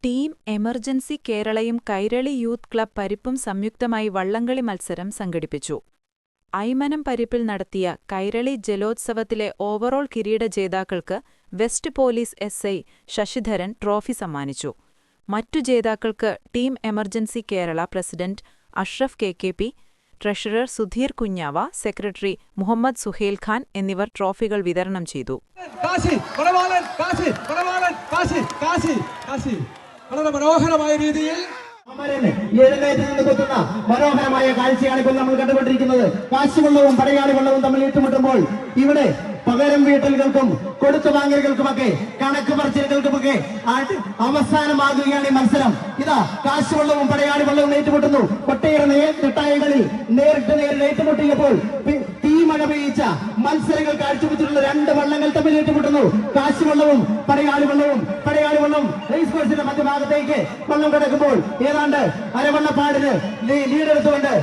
Team emergency കേരളയും Kairali youth club പരിപ്പും സംയുക്തമായി വള്ളംകളി മത്സരം സംഘടിപ്പിച്ചു. ഐമനം പരിപ്പിൽ നടത്തിയ കൈരളി ജലോത്സവത്തിലെ ഓവറോൾ കിരീട ജേതാക്കൾക്ക് west police SI Sasidharan trophy സമ്മാനിച്ചു. മറ്റു ജേതാക്കൾക്ക് team emergency Kerala president Ashraf KKP, treasurer Sudheer Kunjava, secretary Muhammad Suhail Khan എന്നിവർ ട്രോഫികൾ വിതരണം ചെയ്തു. വളരെ മനോഹരമായ രീതിയിൽ എഴുന്നേറ്റ് നിന്ന് കൊത്തുന്ന മനോഹരമായ കാഴ്ചയാണ് ഇപ്പോൾ നമ്മൾ കണ്ടുകൊണ്ടിരിക്കുന്നത്. കാശുവെള്ളവും പടയാളി വെള്ളവും തമ്മിൽ ഏറ്റുമുട്ടുമ്പോൾ ഇവിടെ പകരം വീട്ടലുകൾക്കും കൊടുത്തു വാങ്ങലുകൾക്കുമൊക്കെ കണക്ക് പറച്ചിലുകൾക്കുമൊക്കെ അവസാനമാകുകയാണ് ഈ മത്സരം. ഇതാ കാശുവെള്ളവും പടയാളി വെള്ളവും ഏറ്റുമുട്ടുന്നു. ഒട്ടേറെ നെട്ടായകളിൽ നേരിട്ട് ഏറ്റുമുട്ടിയപ്പോൾ തീമഴ പെയ്യിച്ച മത്സരങ്ങൾ കാഴ്ചവെച്ചിട്ടുള്ള രണ്ട് വള്ളങ്ങൾ തമ്മിൽ ഏറ്റുമുട്ടുന്നു. കാശുവെള്ളവും പടയാളി വെള്ളവും റേസ് കോഴ്സിന്റെ മധ്യഭാഗത്തേക്ക് വള്ളം കിടക്കുമ്പോൾ ഏതാണ്ട് അരവണ്ണപ്പാടിന് ലീഡെടുത്തുകൊണ്ട്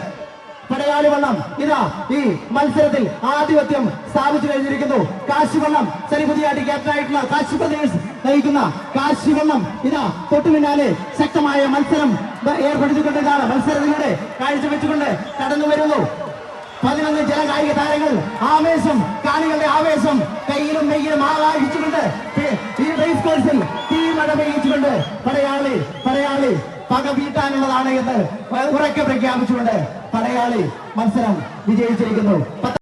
പടയാളി വള്ളം ഇതാ ഈ മത്സരത്തിൽ ആധിപത്യം സ്ഥാപിച്ചു കഴിഞ്ഞിരിക്കുന്നു. കാശിവള്ളം സരിപുതിയാട്ടി ക്യാപ്റ്റനായിട്ടുള്ള കാശി ബ്രദേഴ്സ് നയിക്കുന്ന കാശിവള്ളം ഇതാ തൊട്ടു പിന്നാലെ ശക്തമായ മത്സരം ഏർപ്പെടുത്തിക്കൊണ്ടിരുന്ന മത്സരത്തിലൂടെ കാഴ്ചവെച്ചുകൊണ്ട് കടന്നു വരുന്നു. 11 ജലകായിക താരങ്ങൾ ആവേശം, കാണികളുടെ ആവേശം കയ്യിലും മെയ്യിലും ആവാഹിച്ചുകൊണ്ട് ഈ റേസ് കോഴ്സിൽ തീമഴ പെയ്യിച്ചുകൊണ്ട് പടയാളി പക വീട്ടാനുള്ളതാണ് എന്ന് ഉറക്കെ പ്രഖ്യാപിച്ചുകൊണ്ട് പടയാളി മത്സരം വിജയിച്ചിരിക്കുന്നു.